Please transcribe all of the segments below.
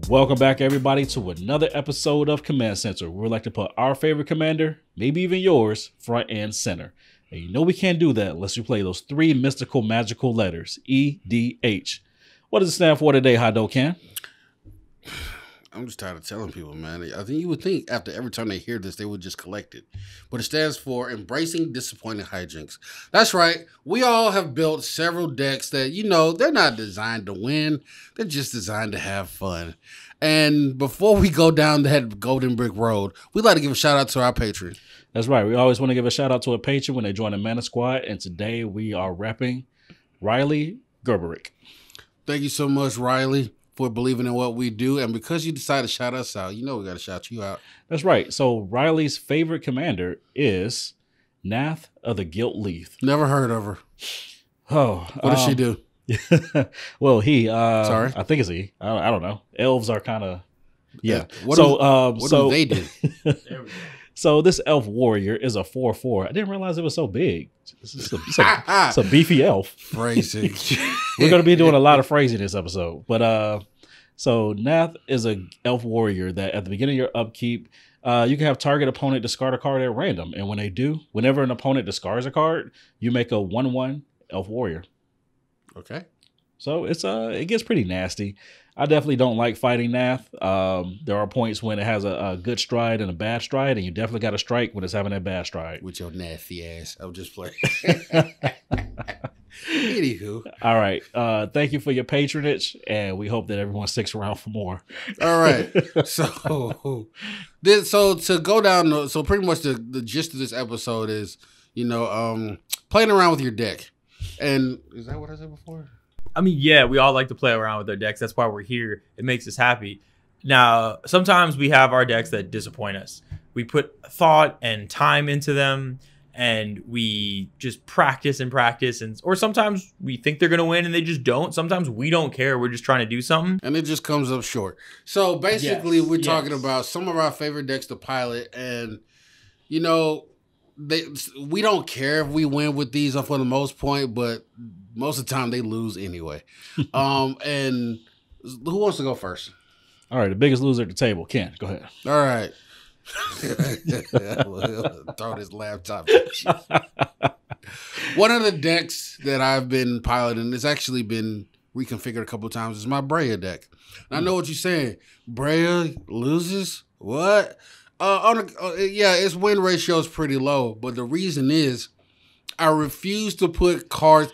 Welcome back, everybody, to another episode of Command Center, where we like to put our favorite commander, maybe even yours, front and center. And you know we can't do that unless you play those three mystical, magical letters, EDH. What does it stand for today, Hado Ken? I'm just tired of telling people, man. I think you would think after every time they hear this, they would just collect it. But it stands for Embracing Disappointing Hijinks. That's right. We all have built several decks that, you know, they're not designed to win. They're just designed to have fun. And before we go down that golden brick road, we'd like to give a shout out to our patron. That's right. We always want to give a shout out to a patron when they join the Mana Squad. And today we are repping Riley Gerberick. Thank you so much, Riley, for believing in what we do. And because you decided to shout us out, you know we got to shout you out. That's right. So Riley's favorite commander is Nath of the Gilt Leaf. Never heard of her. Oh, what does she do? Well, he. Sorry, I think it's he. I don't know. Elves are kind of. Yeah. What do they do? There we go. So this elf warrior is a 4/4. I didn't realize it was so big. It's a beefy elf. Phrasing. We're going to be doing a lot of phrasing this episode. But so Nath is a elf warrior that at the beginning of your upkeep, you can have target opponent discard a card at random. And when they do, whenever an opponent discards a card, you make a 1/1 elf warrior. Okay. So it gets pretty nasty. I definitely don't like fighting Nath. There are points when it has a good stride and a bad stride, and you definitely got to strike when it's having that bad stride. With your nasty ass. I'm just playing. Anywho. All right. Thank you for your patronage, and we hope that everyone sticks around for more. All right. So to go down, so pretty much the gist of this episode is, playing around with your deck. And is that what I said before? I mean, yeah, we all like to play around with our decks. That's why we're here. It makes us happy. Now, sometimes we have our decks that disappoint us. We put thought and time into them, and we just practice, or sometimes we think they're going to win and they just don't. Sometimes we don't care. We're just trying to do something. And it just comes up short. So basically, we're talking about some of our favorite decks to pilot, and, we don't care if we win with these for the most point, but most of the time they lose anyway. And who wants to go first? All right, the biggest loser at the table, Ken. Go ahead. All right. Throw this laptop. One of the decks that I've been piloting, it's actually been reconfigured a couple of times, is my Brea deck. And I know what you're saying. Brea loses? What? Its win ratio is pretty low, but the reason is I refuse to put cards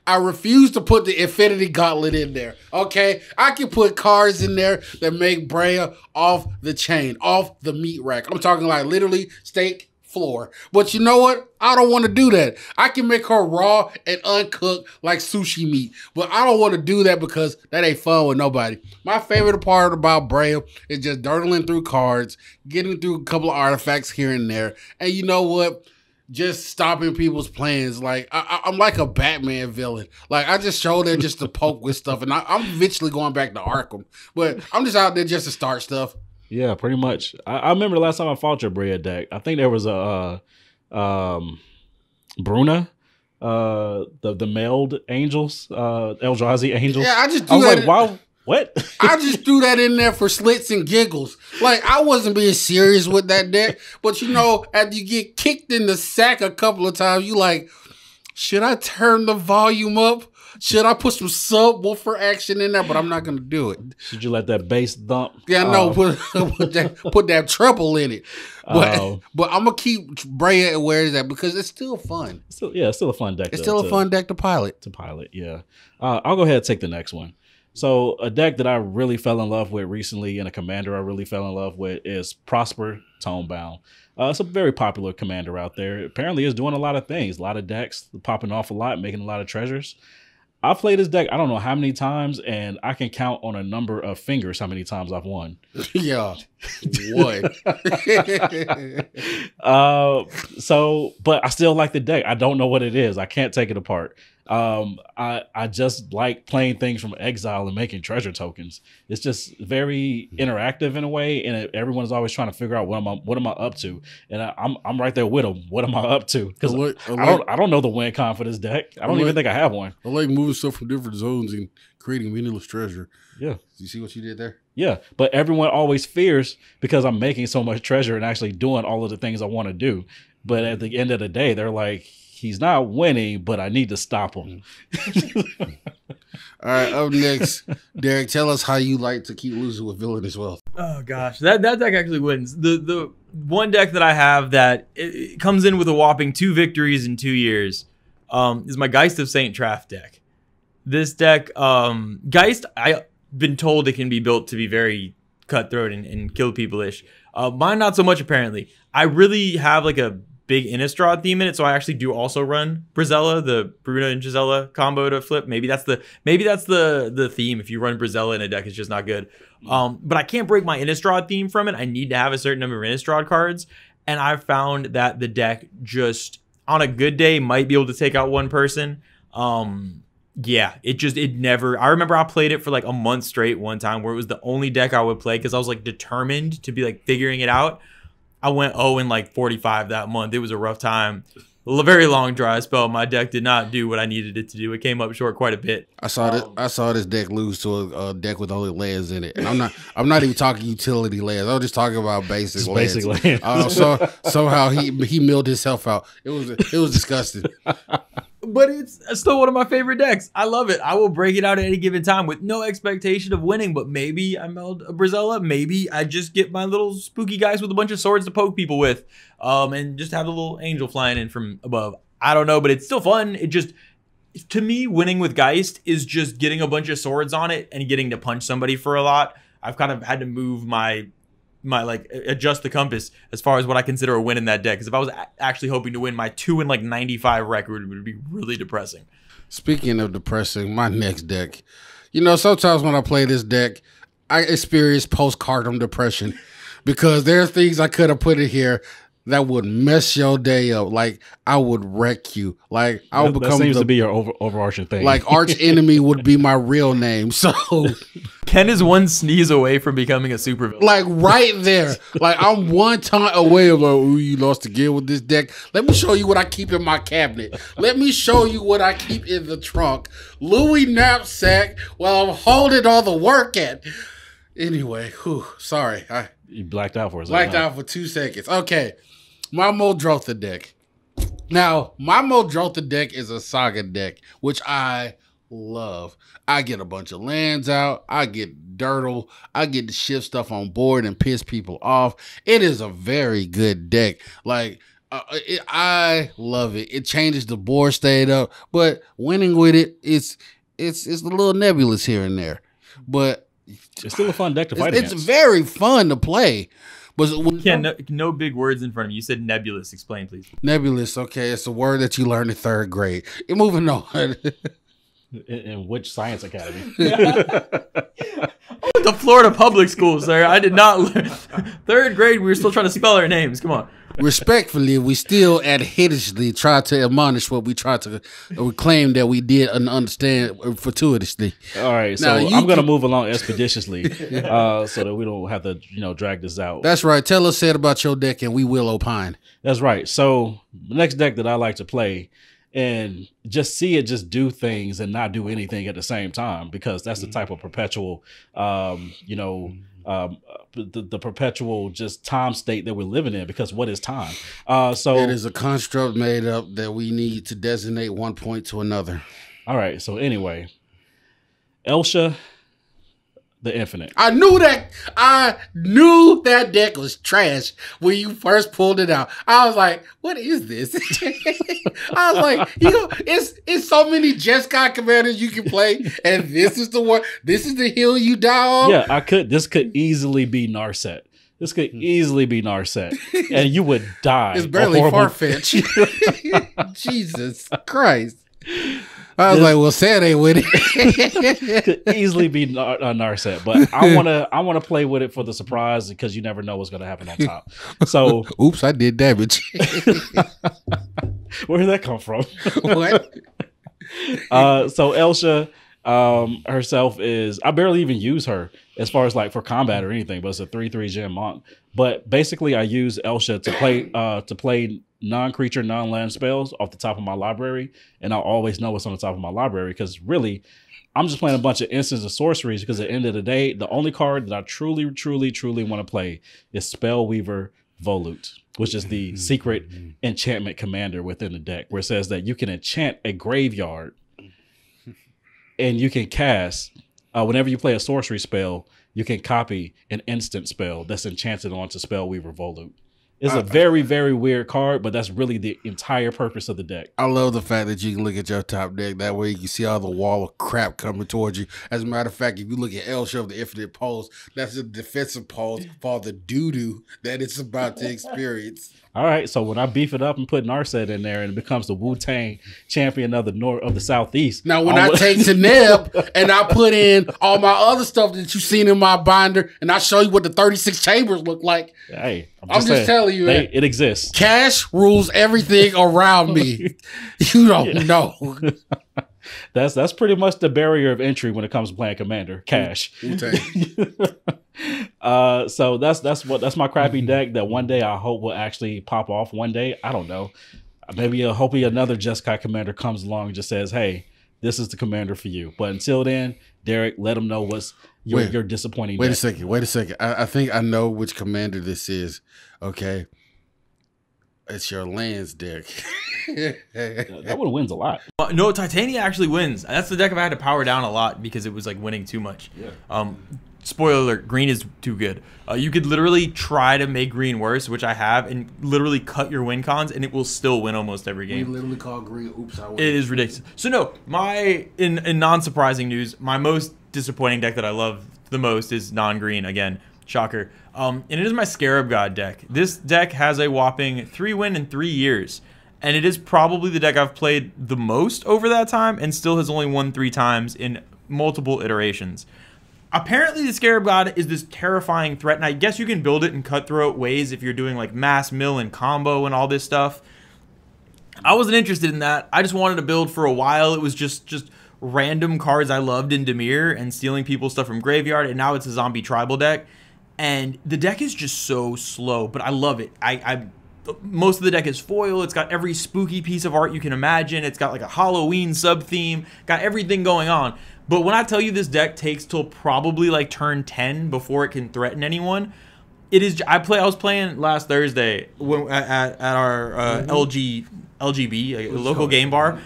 I refuse to put the Infinity Gauntlet in there. Okay, I can put cards in there that make Brea off the chain, off the meat rack. I'm talking like literally steak floor. But you know what? I don't want to do that. I can make her raw and uncooked like sushi meat, but I don't want to do that because that ain't fun with nobody. My favorite part about Brea is just dirtling through cards, getting through a couple of artifacts here and there, and you know what? Just stopping people's plans. Like I'm like a Batman villain. Like I just show there just to poke with stuff, and I'm eventually going back to Arkham. But I'm just out there just to start stuff. Yeah, pretty much. I remember the last time I fought your Brea deck. I think there was a Bruna, the mailed angels, Eldrazi angels. Yeah, I just was like, wow. What? I just threw that in there for slits and giggles. Like, I wasn't being serious with that deck. But, after you get kicked in the sack a couple of times, you like, should I turn the volume up? Should I put some subwoofer action in there? But I'm not going to do it. Should you let that bass thump? Yeah, no, put that treble in it. But I'm going to keep Brea where it's at because it's still fun. It's still a fun deck. It's still a fun deck to pilot. Yeah. I'll go ahead and take the next one. So a deck that I really fell in love with recently and a commander I really fell in love with is Prosper Tonebound. It's a very popular commander out there. Apparently it's doing a lot of things, a lot of decks, popping off a lot, making a lot of treasures. I've played this deck I don't know how many times, and I can count on a number of fingers how many times I've won. Yeah, one. But I still like the deck. I don't know what it is. I can't take it apart. I just like playing things from exile and making treasure tokens. It's just very interactive in a way, and everyone's always trying to figure out what am I up to, and I'm right there with them. What am I up to? Because I don't know the win con for this deck. I don't even think I have one. I like moving stuff from different zones and creating meaningless treasure. Yeah. You see what you did there? Yeah, but everyone always fears because I'm making so much treasure and actually doing all of the things I want to do. But at the end of the day, they're like, he's not winning, but I need to stop him. All right, up next, Derek, tell us how you like to keep losing with Villainous Wealth. Oh gosh, that deck actually wins. The one deck that I have that it comes in with a whopping 2 victories in 2 years is my Geist of St. Traff deck. This deck, Geist, I've been told it can be built to be very cutthroat and kill people-ish. Mine not so much apparently. I really have like a big Innistrad theme in it, so I actually do also run Brizella, the Bruna and Gisela combo to flip. Maybe that's the theme. If you run Brizella in a deck, it's just not good. But I can't break my Innistrad theme from it. I need to have a certain number of Innistrad cards, and I've found that the deck just on a good day might be able to take out one person. Yeah, it never. I remember I played it for like a month straight one time where it was the only deck I would play because I was like determined to be like figuring it out. I went 0 and like 45 that month. It was a rough time. A very long dry spell. My deck did not do what I needed it to do. It came up short quite a bit. I saw this deck lose to a deck with only lands in it, and I'm not even talking utility lands. I'm just talking about basic lands. Basic lands. So somehow he milled himself out. It was disgusting. But it's still one of my favorite decks. I love it. I will break it out at any given time with no expectation of winning, but maybe I meld a Brizella. Maybe I just get my little spooky guys with a bunch of swords to poke people with, and just have a little angel flying in from above. I don't know, but it's still fun. It just, to me, winning with Geist is just getting a bunch of swords on it and getting to punch somebody for a lot. I've kind of had to move my like adjust the compass as far as what I consider a win in that deck. Because if I was actually hoping to win, my 2 and like 95 record would be really depressing. Speaking of depressing, my next deck, sometimes when I play this deck, I experience postpartum depression because there are things I could have put in here that would mess your day up. Like I would wreck you. Like I would become. That seems to be your overarching thing. Like arch enemy would be my real name. So Ken is one sneeze away from becoming a supervillain. Like right there. Like I'm one time away of like, ooh, you lost again with this deck. Let me show you what I keep in my cabinet. Let me show you what I keep in the trunk. Louis knapsack while I'm holding all the work at. Anyway, sorry. You blacked out for a second. Blacked out for 2 seconds. Okay. My Muldrotha deck. Now, my Muldrotha deck is a saga deck, which I love. I get a bunch of lands out. I get Dirtle. I get to shift stuff on board and piss people off. It is a very good deck. Like, I love it. It changes the board state up, but winning with it, it's a little nebulous here and there. But it's still a fun deck to fight against. It's very fun to play. But no big words in front of you. You said nebulous. Explain, please. Nebulous. Okay, it's a word that you learned in 3rd grade. You're moving on. In which science academy? I went to Florida public school, sir. I did not learn. 3rd grade, we were still trying to spell our names. Come on. Respectfully, we still adhitishly try to admonish what we claim that we did and understand fortuitously. All right, so I'm going to move along expeditiously so that we don't have to, drag this out. That's right. Tell us about your deck and we will opine. That's right. So the next deck that I like to play and just see it just do things and not do anything at the same time, because that's the type of perpetual, the perpetual just time state that we're living in, because what is time? So it is a construct made up that we need to designate one point to another. All right. So anyway, Elsha, the Infinite. I knew that deck was trash when you first pulled it out. I was like, what is this? I was like, it's so many Jeskai commanders you can play, and this is the one. This is the hill you die on. Yeah, this could easily be Narset. This could easily be Narset, and you would die. It's barely Farfetch. Jesus Christ. I was like, well, sad ain't with it. Could easily be Narset, but I wanna play with it for the surprise, because you never know what's gonna happen on top. So, oops, I did damage. Where did that come from? What? So Elsha herself is, I barely even use her as far as like for combat or anything, but it's a 3/3 gem monk. But basically I use Elsha to play non-creature, non-land spells off the top of my library, and I'll always know what's on the top of my library because really I'm just playing a bunch of instants and sorceries because at the end of the day, the only card that I truly want to play is Spellweaver Volute, which is the secret enchantment commander within the deck, where it says that you can enchant a graveyard and you can cast, whenever you play a sorcery spell, you can copy an instant spell that's enchanted onto Spellweaver Volute. It's a very, very weird card, but that's really the entire purpose of the deck. I love the fact that you can look at your top deck. That way you can see all the wall of crap coming towards you. As a matter of fact, if you look at Elsha of the Infinite Pulse, that's a defensive pulse for the doo-doo that it's about to experience. All right, so when I beef it up and put Narset in there and it becomes the Wu-Tang champion of the Southeast. Now, when I take Taneb and I put in all my other stuff that you've seen in my binder and I show you what the 36 chambers look like, hey, I'm just telling you, it exists. Cash rules everything around me. You don't know. That's pretty much the barrier of entry when it comes to playing Commander. Cash. So that's my crappy deck that one day I hope will actually pop off one day. I don't know. Maybe hopefully another Jeskai commander comes along and just says, hey, this is the commander for you. But until then, Derek, let them know what's your disappointing Wait deck. a second. I think I know which commander this is. Okay. It's your lands deck. That one wins a lot. No, Titania actually wins. That's the deck I've had to power down a lot because it was like winning too much. Yeah. Spoiler alert, green is too good. You could literally try to make green worse, which I have, and literally cut your win cons, and it will still win almost every game. We literally call green, oops, I win. It is ridiculous. So no, in non-surprising news, my most disappointing deck that I love the most is non-green, again, shocker. And it is my Scarab God deck. This deck has a whopping 3 win in 3 years. And it is probably the deck I've played the most over that time and still has only won 3 times in multiple iterations. Apparently the Scarab God is this terrifying threat, and I guess you can build it in cutthroat ways if you're doing like mass mill and combo and all this stuff. I wasn't interested in that. I just wanted to build for a while. It was just random cards I loved in Dimir and stealing people's stuff from graveyard, and now it's a zombie tribal deck. And the deck is just so slow, but I love it. Most of the deck is foil. It's got every spooky piece of art you can imagine. It's got like a Halloween sub-theme, got everything going on. But when I tell you this deck takes till probably like turn 10 before it can threaten anyone, it is. I was playing last Thursday at our LGB, a local game bar.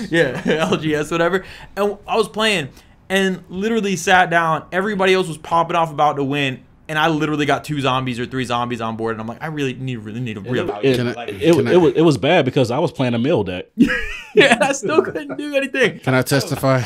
Yeah, LGS, whatever. And I was playing and literally sat down. Everybody else was popping off about to win. And I literally got 2 zombies or 3 zombies on board, and I'm like, I really need a real. It was bad because I was playing a mill deck. Yeah, I still couldn't do anything. Can I testify?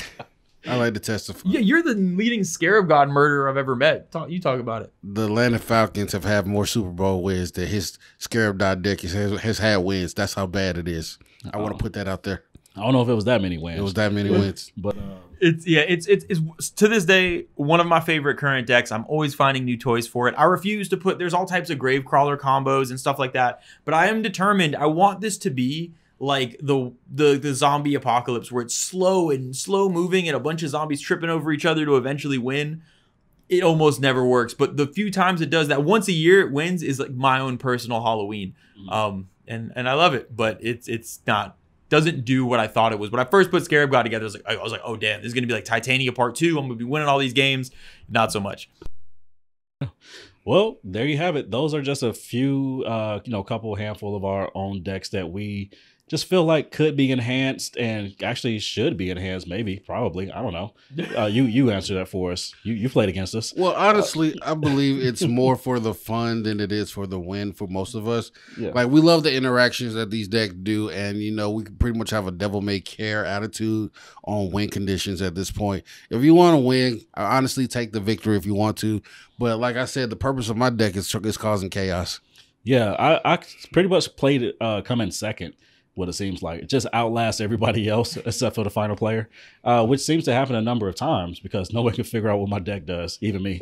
I like to testify. Yeah, you're the leading Scarab God murderer I've ever met. You talk about it. The Atlanta Falcons have had more Super Bowl wins than his Scarab God deck has had wins. That's how bad it is. I want to put that out there. I don't know if it was that many wins. It was that many wins, but it's to this day one of my favorite current decks. I'm always finding new toys for it. I refuse to put. There's all types of Gravecrawler combos and stuff like that, but I am determined. I want this to be like the zombie apocalypse, where it's slow moving and a bunch of zombies tripping over each other to eventually win. It almost never works, but the few times it does that, once a year it wins, is like my own personal Halloween. And I love it, but it's not. Doesn't do what I thought it was. When I first put Scarab God together, I was like, oh damn, this is gonna be like Titania Part 2. I'm gonna be winning all these games. Not so much. Well, there you have it. Those are just a few, couple handful of our own decks that we just feel like could be enhanced and actually should be enhanced. Maybe, probably. I don't know. You answer that for us. You played against us. Well, honestly, I believe it's more for the fun than it is for the win for most of us. Yeah. Like, we love the interactions that these decks do, and we pretty much have a devil may care attitude on win conditions at this point. If you want to win, I honestly take the victory if you want to. But like I said, the purpose of my deck is causing chaos. Yeah, I pretty much played it come in second. What it seems like, it just outlasts everybody else except for the final player, which seems to happen a number of times because nobody can figure out what my deck does, even me.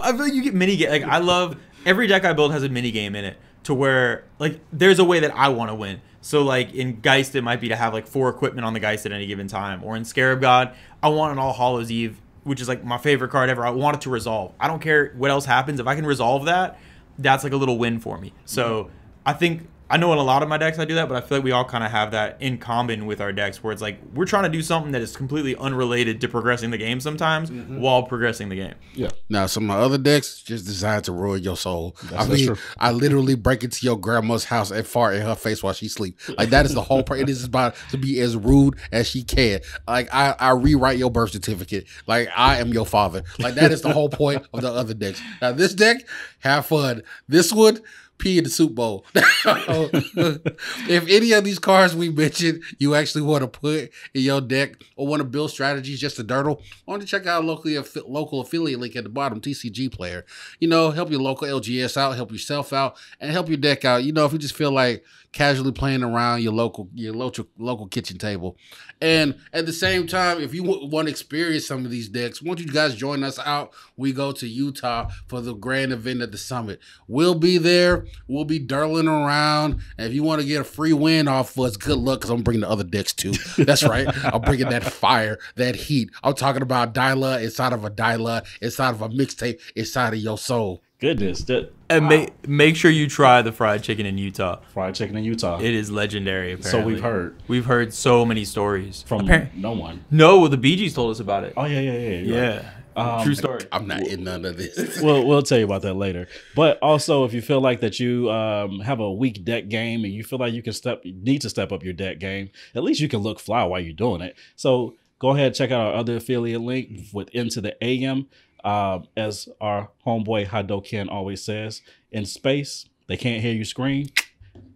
I feel like you get mini game. Like, I love every deck I build has a mini game in it, to where like there's a way that I want to win. So like in Geist, it might be to have like 4 equipment on the Geist at any given time. Or in Scarab God, I want an All Hallows Eve, which is like my favorite card ever. I want it to resolve. I don't care what else happens. If I can resolve that, that's like a little win for me. So I know in a lot of my decks I do that, but I feel like we all kind of have that in common with our decks where it's like we're trying to do something that is completely unrelated to progressing the game sometimes while progressing the game. Yeah. Now, some of my other decks just designed to ruin your soul. That's true. I literally break into your grandma's house and fart in her face while she sleeps. Like, that is the whole part. It is about to be as rude as she can. Like, I rewrite your birth certificate. Like, I am your father. Like, that is the whole point of the other decks. Now, this deck, have fun. This one, pee in the soup bowl. If any of these cards we mentioned you actually want to put in your deck or want to build strategies just to durdle, why don't you check out local affiliate link at the bottom, TCG Player. You know, help your local LGS out, help yourself out, and help your deck out. You know, if you just feel like casually playing around your local kitchen table. And at the same time, if you want to experience some of these decks, why don't you guys join us out? We go to Utah for the grand event at the summit. We'll be there. We'll be dirling around. And if you want to get a free win off of us, good luck, because I'm bringing the other decks too. That's right. I'm bringing that fire, that heat. I'm talking about Dyla inside of a Dyla, inside of a mixtape, inside of your soul. Goodness. And make sure you try the fried chicken in Utah. Fried chicken in Utah. It is legendary, apparently. So we've heard. We've heard so many stories. From no one. No, the Bee Gees told us about it. Oh, yeah. Right. True story. I'm not in none of this. We'll tell you about that later. But also, if you feel like that you have a weak deck game and you feel like you need to step up your deck game, at least you can look fly while you're doing it. So go ahead and check out our other affiliate link with Into the AM. As our homeboy Hadoken always says, in space, they can't hear you scream,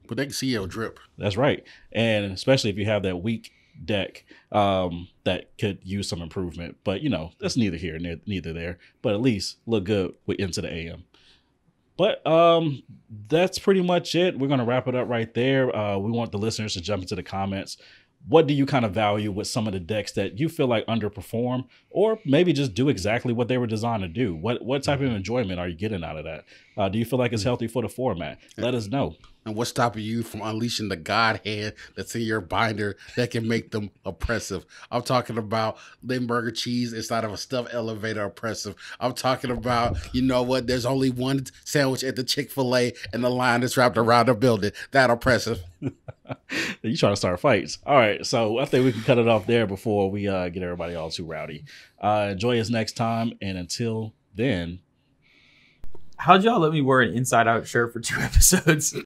but they can see your drip. That's right. And especially if you have that weak deck that could use some improvement. But, you know, that's neither here nor neither there. But at least look good with Into the AM. But that's pretty much it. We're going to wrap it up right there. We want the listeners to jump into the comments. What do you kind of value with some of the decks that you feel like underperform, or maybe just do exactly what they were designed to do? What type of enjoyment are you getting out of that? Do you feel like it's healthy for the format? Let us know. And what's stopping you from unleashing the God hand that's in your binder that can make them oppressive? I'm talking about Limburger cheese inside of a stuffed elevator oppressive. I'm talking about, you know what, there's only one sandwich at the Chick-fil-A and the line that's wrapped around the building. That oppressive. You trying to start fights. All right, so I think we can cut it off there before we get everybody all too rowdy. Enjoy us next time, and until then. How'd y'all let me wear an inside-out shirt for 2 episodes?